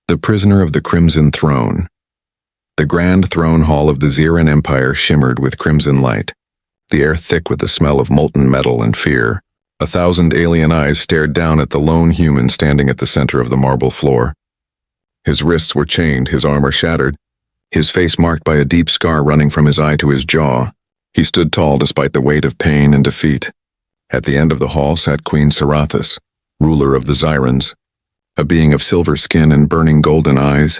The prisoner of the Crimson Throne. The grand throne hall of the Xeran Empire shimmered with crimson light, the air thick with the smell of molten metal and fear. 1,000 alien eyes stared down at the lone human standing at the center of the marble floor. His wrists were chained, his armor shattered, his face marked by a deep scar running from his eye to his jaw. He stood tall despite the weight of pain and defeat. At the end of the hall sat Queen Sarathis, ruler of the Xyrans, a being of silver skin and burning golden eyes.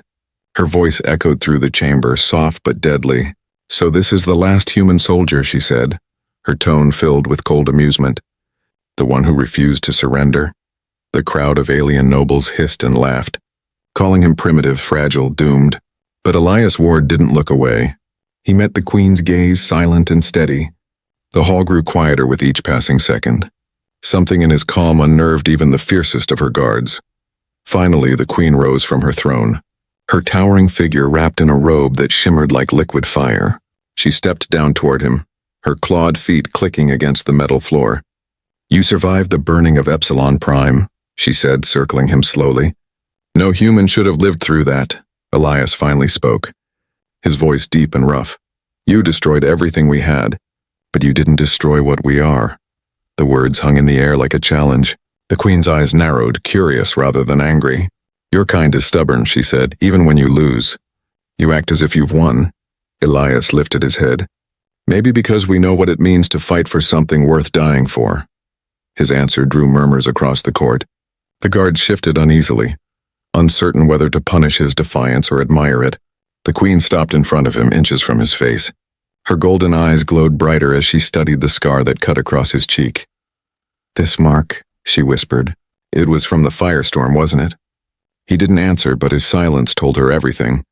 Her voice echoed through the chamber, soft but deadly. "So this is the last human soldier," she said, her tone filled with cold amusement. "The one who refused to surrender." The crowd of alien nobles hissed and laughed, calling him primitive, fragile, doomed. But Elias Ward didn't look away. He met the Queen's gaze, silent and steady. The hall grew quieter with each passing second. Something in his calm unnerved even the fiercest of her guards. Finally, the Queen rose from her throne, her towering figure wrapped in a robe that shimmered like liquid fire. She stepped down toward him, her clawed feet clicking against the metal floor. "You survived the burning of Epsilon Prime," she said, circling him slowly. "No human should have lived through that." Elias finally spoke, his voice deep and rough. "You destroyed everything we had, but you didn't destroy what we are." The words hung in the air like a challenge. The Queen's eyes narrowed, curious rather than angry. "Your kind is stubborn," she said, "even when you lose. You act as if you've won." Elias lifted his head. "Maybe because we know what it means to fight for something worth dying for." His answer drew murmurs across the court. The guards shifted uneasily, uncertain whether to punish his defiance or admire it. The Queen stopped in front of him, inches from his face. Her golden eyes glowed brighter as she studied the scar that cut across his cheek. "This mark," she whispered. "It was from the firestorm, wasn't it?" He didn't answer, but his silence told her everything.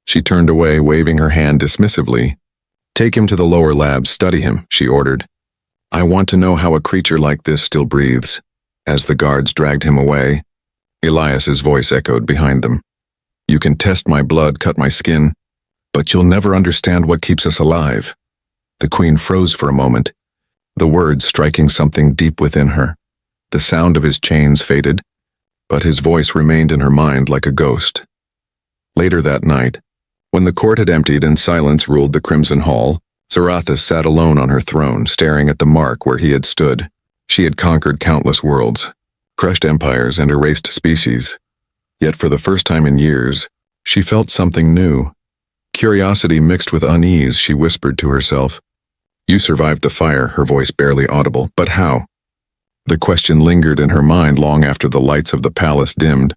She turned away, waving her hand dismissively. "Take him to the lower labs, study him," she ordered. "I want to know how a creature like this still breathes." As the guards dragged him away, Elias's voice echoed behind them. "You can test my blood, cut my skin, but you'll never understand what keeps us alive." The Queen froze for a moment, the words striking something deep within her. The sound of his chains faded, but his voice remained in her mind like a ghost. Later that night, when the court had emptied and silence ruled the Crimson Hall, Sarathis sat alone on her throne, staring at the mark where he had stood. She had conquered countless worlds, crushed empires and erased species. Yet for the first time in years, she felt something new. Curiosity mixed with unease, she whispered to herself. "You survived the fire," her voice barely audible, "but how?" The question lingered in her mind long after the lights of the palace dimmed.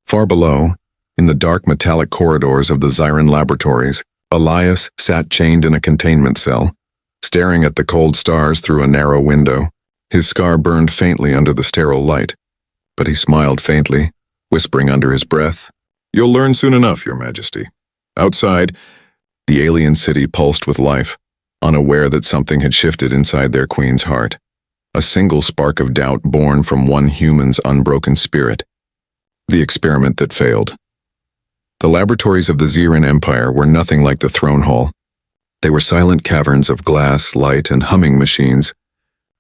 Far below, in the dark metallic corridors of the Xyran laboratories, Elias sat chained in a containment cell, staring at the cold stars through a narrow window. His scar burned faintly under the sterile light, but he smiled faintly, whispering under his breath, "You'll learn soon enough, Your Majesty." Outside, the alien city pulsed with life, unaware that something had shifted inside their queen's heart. A single spark of doubt born from one human's unbroken spirit. The experiment that failed. The laboratories of the Xeran Empire were nothing like the throne hall. They were silent caverns of glass, light, and humming machines.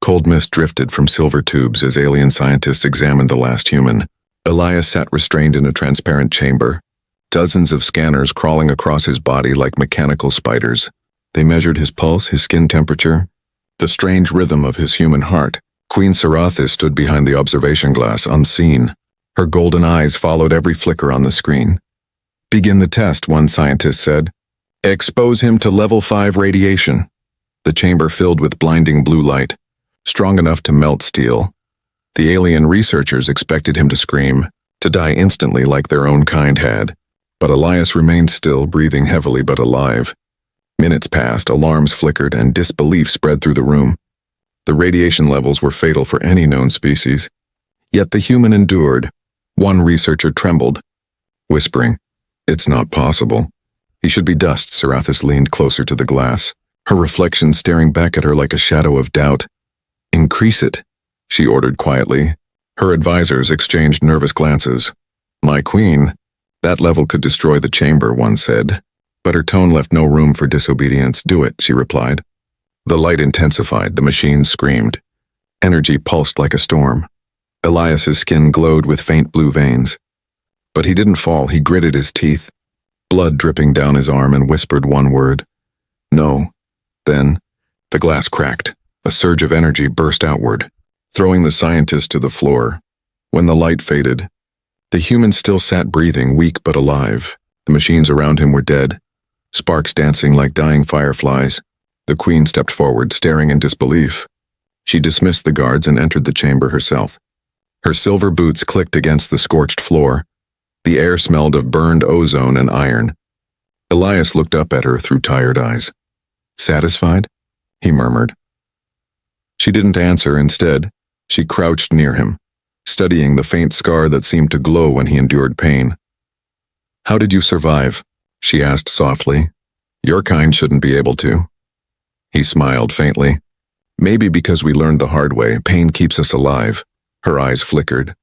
Cold mist drifted from silver tubes as alien scientists examined the last human. Elias sat restrained in a transparent chamber, dozens of scanners crawling across his body like mechanical spiders. They measured his pulse, his skin temperature, the strange rhythm of his human heart. Queen Sarathis stood behind the observation glass, unseen. Her golden eyes followed every flicker on the screen. "Begin the test," one scientist said. "Expose him to level 5 radiation." The chamber filled with blinding blue light, strong enough to melt steel. The alien researchers expected him to scream, to die instantly like their own kind had. But Elias remained still, breathing heavily but alive. Minutes passed, alarms flickered, and disbelief spread through the room. The radiation levels were fatal for any known species. Yet the human endured. One researcher trembled, whispering, "It's not possible. He should be dust." Sarathis leaned closer to the glass, her reflection staring back at her like a shadow of doubt. "Increase it," she ordered quietly. Her advisors exchanged nervous glances. "My queen, that level could destroy the chamber," one said. But her tone left no room for disobedience. "Do it," she replied. The light intensified, the machine screamed. Energy pulsed like a storm. Elias's skin glowed with faint blue veins. But he didn't fall. He gritted his teeth, blood dripping down his arm, and whispered one word. No. Then, the glass cracked. A surge of energy burst outward, throwing the scientist to the floor. When the light faded, the human still sat breathing, weak but alive. The machines around him were dead, sparks dancing like dying fireflies. The Queen stepped forward, staring in disbelief. She dismissed the guards and entered the chamber herself. Her silver boots clicked against the scorched floor. The air smelled of burned ozone and iron. Elias looked up at her through tired eyes. Satisfied? He murmured. She didn't answer. Instead, she crouched near him, studying the faint scar that seemed to glow when he endured pain. How did you survive? She asked softly. Your kind shouldn't be able to. He smiled faintly. Maybe because we learned the hard way, pain keeps us alive. Her eyes flickered,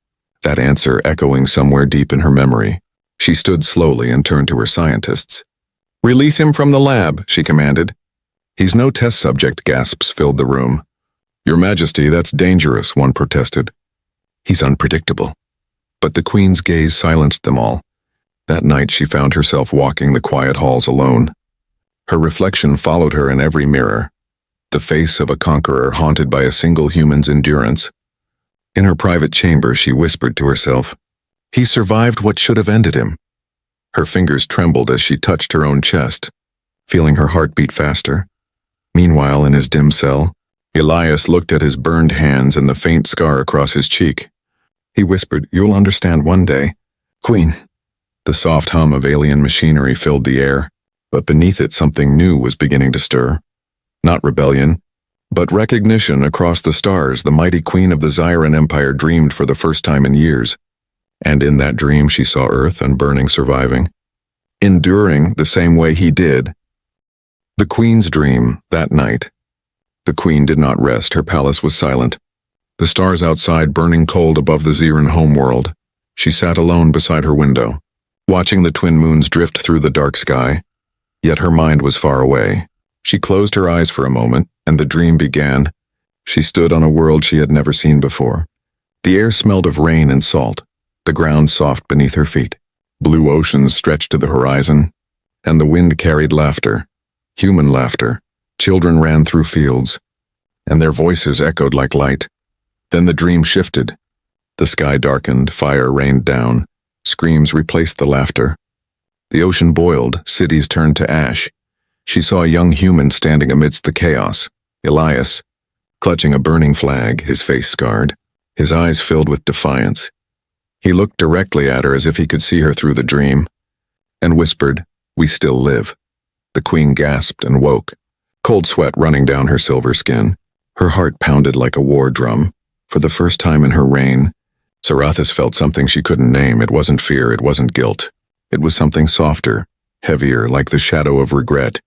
that answer echoing somewhere deep in her memory. She stood slowly and turned to her scientists. Release him from the lab, she commanded. He's no test subject, gasps filled the room. Your Majesty, that's dangerous, one protested. He's unpredictable. But the Queen's gaze silenced them all. That night she found herself walking the quiet halls alone. Her reflection followed her in every mirror, the face of a conqueror haunted by a single human's endurance. In her private chamber, she whispered to herself, he survived what should have ended him. Her fingers trembled as she touched her own chest, feeling her heart beat faster. Meanwhile, in his dim cell, Elias looked at his burned hands and the faint scar across his cheek. He whispered, you'll understand one day. Queen. The soft hum of alien machinery filled the air, but beneath it something new was beginning to stir. Not rebellion, but recognition. Across the stars, the mighty Queen of the Zyran Empire dreamed for the first time in years. And in that dream she saw Earth unburning, surviving, enduring the same way he did. The Queen's dream, that night. The Queen did not rest. Her palace was silent, the stars outside burning cold above the Zyran homeworld. She sat alone beside her window, watching the twin moons drift through the dark sky. Yet her mind was far away. She closed her eyes for a moment, and the dream began. She stood on a world she had never seen before. The air smelled of rain and salt, the ground soft beneath her feet. Blue oceans stretched to the horizon, and the wind carried laughter, human laughter. Children ran through fields, and their voices echoed like light. Then the dream shifted. The sky darkened, fire rained down, screams replaced the laughter. The ocean boiled, cities turned to ash. She saw a young human standing amidst the chaos, Elias, clutching a burning flag, his face scarred, his eyes filled with defiance. He looked directly at her as if he could see her through the dream, and whispered, we still live. The Queen gasped and woke, cold sweat running down her silver skin. Her heart pounded like a war drum. For the first time in her reign, Sarathis felt something she couldn't name. It wasn't fear, it wasn't guilt. It was something softer, heavier, like the shadow of regret.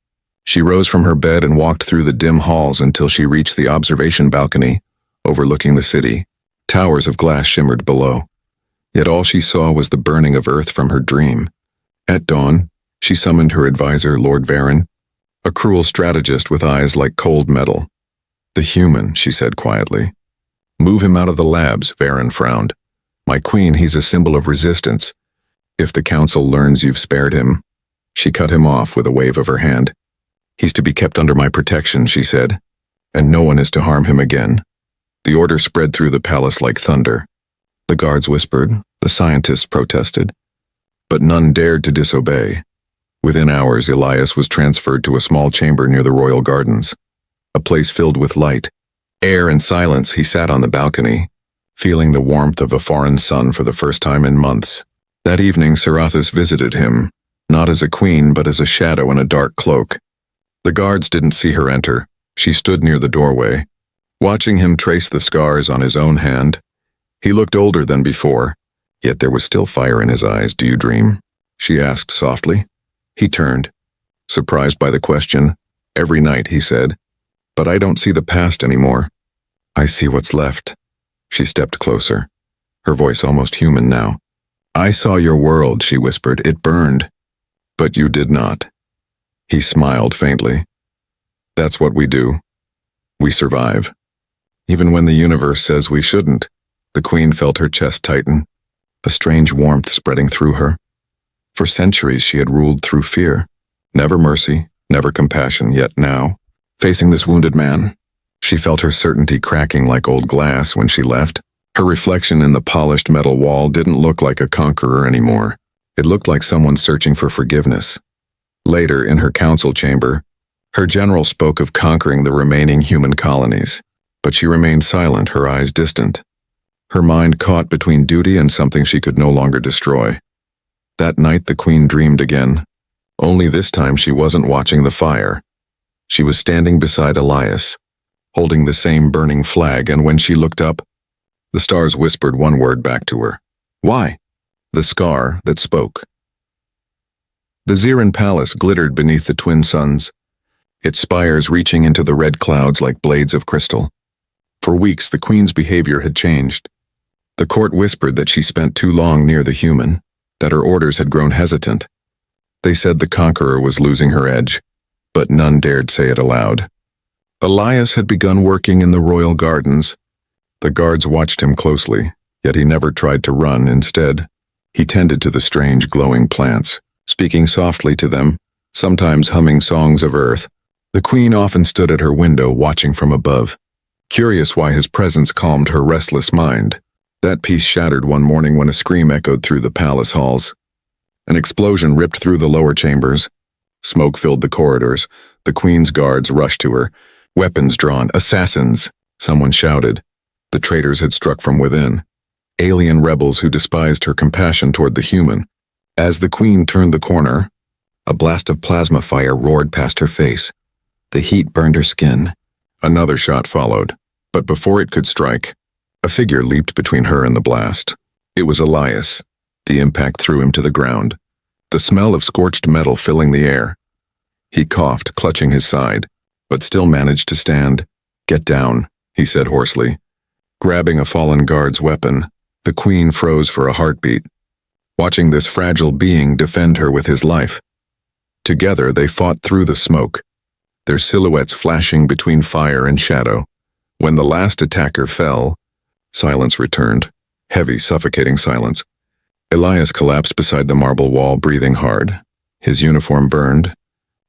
She rose from her bed and walked through the dim halls until she reached the observation balcony, overlooking the city. Towers of glass shimmered below. Yet all she saw was the burning of Earth from her dream. At dawn, she summoned her advisor, Lord Varen, a cruel strategist with eyes like cold metal. The human, she said quietly. Move him out of the labs, Varen frowned. My queen, he's a symbol of resistance. If the council learns you've spared him. She cut him off with a wave of her hand. He's to be kept under my protection, she said, and no one is to harm him again. The order spread through the palace like thunder. The guards whispered, the scientists protested, but none dared to disobey. Within hours, Elias was transferred to a small chamber near the royal gardens, a place filled with light, air, and silence. He sat on the balcony, feeling the warmth of a foreign sun for the first time in months. That evening, Sarathis visited him, not as a queen, but as a shadow in a dark cloak. The guards didn't see her enter. She stood near the doorway, watching him trace the scars on his own hand. He looked older than before, yet there was still fire in his eyes. Do you dream? She asked softly. He turned, surprised by the question. Every night, he said, but I don't see the past anymore. I see what's left. She stepped closer, her voice almost human now. I saw your world, she whispered. It burned, but you did not. He smiled faintly. That's what we do. We survive. Even when the universe says we shouldn't. The Queen felt her chest tighten. a strange warmth spreading through her. For centuries she had ruled through fear. Never mercy, never compassion, yet now, facing this wounded man, she felt her certainty cracking like old glass when she left. Her reflection in the polished metal wall didn't look like a conqueror anymore. It looked like someone searching for forgiveness. Later, in her council chamber, her general spoke of conquering the remaining human colonies, but she remained silent, her eyes distant. Her mind caught between duty and something she could no longer destroy. That night the queen dreamed again. Only this time she wasn't watching the fire. She was standing beside Elias, holding the same burning flag, and when she looked up, the stars whispered one word back to her. Why? The scar that spoke. The Ziran palace glittered beneath the twin suns, its spires reaching into the red clouds like blades of crystal. For weeks the queen's behavior had changed. The court whispered that she spent too long near the human, that her orders had grown hesitant. They said the conqueror was losing her edge, but none dared say it aloud. Elias had begun working in the royal gardens. The guards watched him closely, yet he never tried to run. Instead, he tended to the strange glowing plants, speaking softly to them, sometimes humming songs of earth. The queen often stood at her window watching from above, curious why his presence calmed her restless mind. That peace shattered one morning when a scream echoed through the palace halls. An explosion ripped through the lower chambers. Smoke filled the corridors. The queen's guards rushed to her, weapons drawn. Assassins! Someone shouted. The traitors had struck from within. Alien rebels who despised her compassion toward the human. As the queen turned the corner, a blast of plasma fire roared past her face. The heat burned her skin. Another shot followed, but before it could strike, a figure leaped between her and the blast. It was Elias. The impact threw him to the ground, the smell of scorched metal filling the air. He coughed, clutching his side, but still managed to stand. Get down, he said hoarsely. Grabbing a fallen guard's weapon, the queen froze for a heartbeat, watching this fragile being defend her with his life. Together they fought through the smoke, their silhouettes flashing between fire and shadow. When the last attacker fell, silence returned, heavy, suffocating silence. Elias collapsed beside the marble wall, breathing hard. His uniform burned,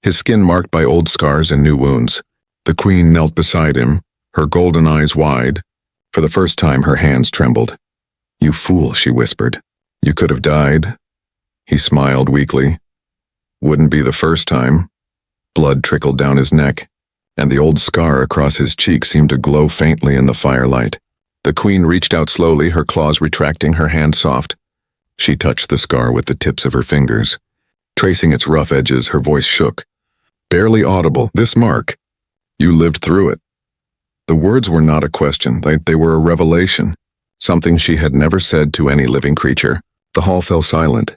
his skin marked by old scars and new wounds. The queen knelt beside him, her golden eyes wide. For the first time her hands trembled. You fool, she whispered. You could have died. He smiled weakly. Wouldn't be the first time. Blood trickled down his neck, and the old scar across his cheek seemed to glow faintly in the firelight. The queen reached out slowly, her claws retracting, her hand soft. She touched the scar with the tips of her fingers. Tracing its rough edges, her voice shook. Barely audible. This mark. You lived through it. The words were not a question, they were a revelation. Something she had never said to any living creature. The hall fell silent.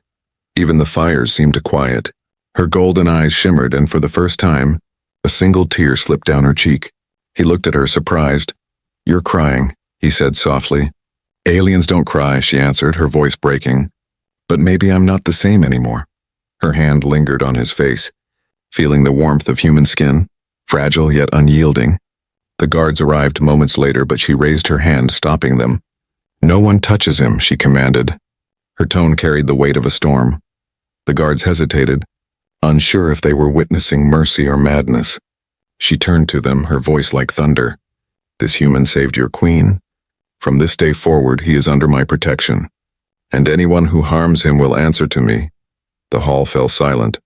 Even the fires seemed to quiet. Her golden eyes shimmered, and for the first time, a single tear slipped down her cheek. He looked at her, surprised. You're crying, he said softly. Aliens don't cry, she answered, her voice breaking. But maybe I'm not the same anymore. Her hand lingered on his face, feeling the warmth of human skin, fragile yet unyielding. The guards arrived moments later, but she raised her hand, stopping them. No one touches him, she commanded. Her tone carried the weight of a storm. The guards hesitated, unsure if they were witnessing mercy or madness. She turned to them, her voice like thunder. This human saved your queen. From this day forward, he is under my protection, and anyone who harms him will answer to me. The hall fell silent,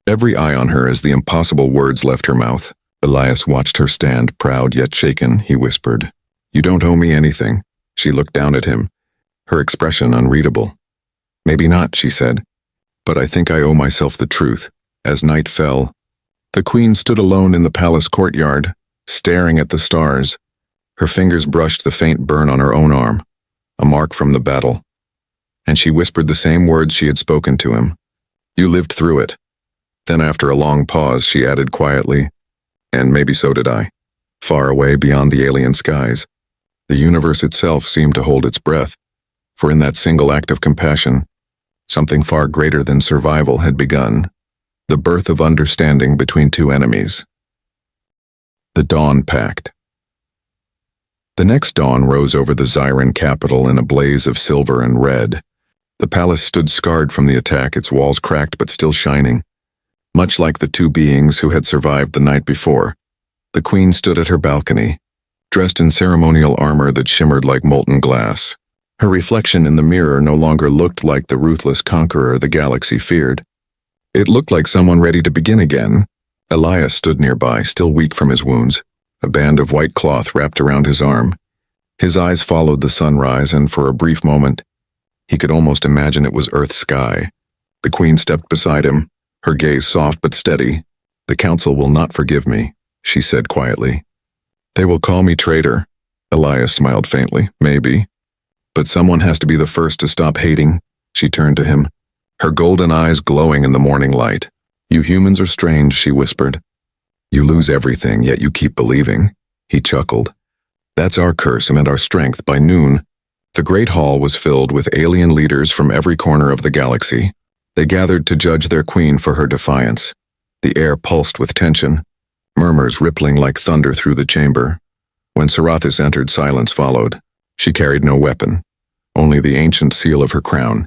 every eye on her as the impossible words left her mouth. Elias watched her stand, proud yet shaken. He whispered, You don't owe me anything. She looked down at him, her expression unreadable. Maybe not, she said, but I think I owe myself the truth. As night fell, the queen stood alone in the palace courtyard, staring at the stars. Her fingers brushed the faint burn on her own arm, a mark from the battle. And she whispered the same words she had spoken to him. You lived through it. Then after a long pause, she added quietly, And maybe so did I. Far away beyond the alien skies, the universe itself seemed to hold its breath, for in that single act of compassion, something far greater than survival had begun, the birth of understanding between two enemies. The Dawn Pact. The next dawn rose over the Ziran capital in a blaze of silver and red. The palace stood scarred from the attack, its walls cracked but still shining. Much like the two beings who had survived the night before, the queen stood at her balcony, dressed in ceremonial armor that shimmered like molten glass. Her reflection in the mirror no longer looked like the ruthless conqueror the galaxy feared. It looked like someone ready to begin again. Elias stood nearby, still weak from his wounds, a band of white cloth wrapped around his arm. His eyes followed the sunrise, and for a brief moment, he could almost imagine it was Earth's sky. The queen stepped beside him, her gaze soft but steady. "The council will not forgive me," she said quietly. "They will call me traitor." Elias smiled faintly. "Maybe. But someone has to be the first to stop hating." She turned to him, her golden eyes glowing in the morning light. "You humans are strange," she whispered. "You lose everything, yet you keep believing." He chuckled. "That's our curse and our strength." By noon, the great hall was filled with alien leaders from every corner of the galaxy. They gathered to judge their queen for her defiance. The air pulsed with tension, murmurs rippling like thunder through the chamber. When Sarathis entered, silence followed. She carried no weapon, only the ancient seal of her crown.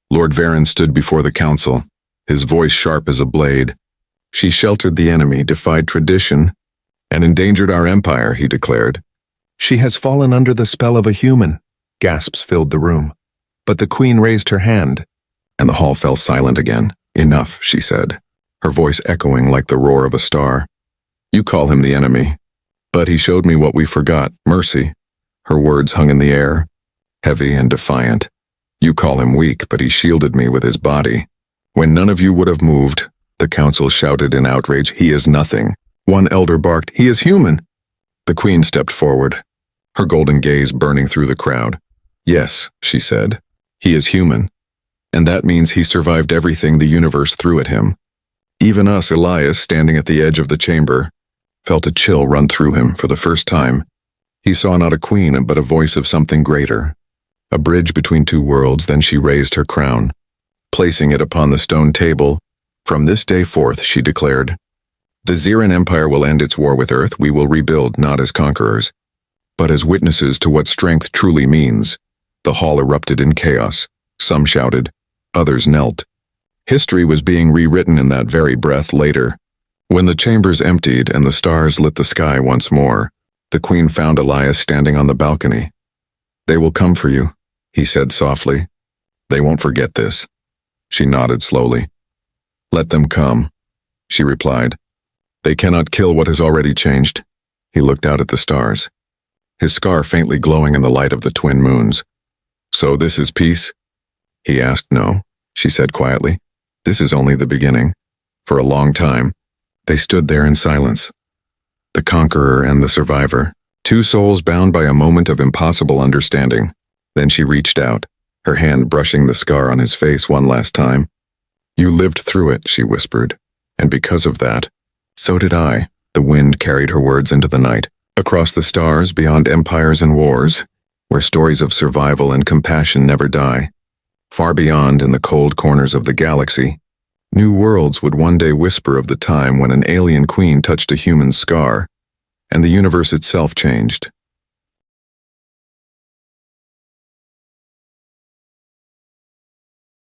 Lord Varen stood before the council, his voice sharp as a blade. "She sheltered the enemy, defied tradition, and endangered our empire," he declared. "She has fallen under the spell of a human." Gasps filled the room. But the queen raised her hand, and the hall fell silent again. "Enough," she said, her voice echoing like the roar of a star. "You call him the enemy, but he showed me what we forgot, mercy." Her words hung in the air, heavy and defiant. "You call him weak, but he shielded me with his body. When none of you would have moved," the council shouted in outrage, "he is nothing." One elder barked, "He is human." The queen stepped forward, her golden gaze burning through the crowd. "Yes," she said, "he is human. And that means he survived everything the universe threw at him." Even us, Elias, standing at the edge of the chamber, felt a chill run through him. For the first time, he saw not a queen, but a voice of something greater. A bridge between two worlds. Then she raised her crown, placing it upon the stone table. "From this day forth," she declared, "the Ziran Empire will end its war with Earth. We will rebuild, not as conquerors, but as witnesses to what strength truly means." The hall erupted in chaos. Some shouted, others knelt. History was being rewritten in that very breath. Later, when the chambers emptied and the stars lit the sky once more, the queen found Elias standing on the balcony. "They will come for you," he said softly. "They won't forget this." She nodded slowly. "Let them come," she replied. "They cannot kill what has already changed." He looked out at the stars, his scar faintly glowing in the light of the twin moons. "So this is peace?" He asked. "No," she said quietly. "This is only the beginning." For a long time, they stood there in silence. The conqueror and the survivor, two souls bound by a moment of impossible understanding. Then she reached out, her hand brushing the scar on his face one last time. "You lived through it," she whispered, "and because of that, so did I." The wind carried her words into the night, across the stars, beyond empires and wars, where stories of survival and compassion never die. Far beyond, in the cold corners of the galaxy, new worlds would one day whisper of the time when an alien queen touched a human scar, and the universe itself changed.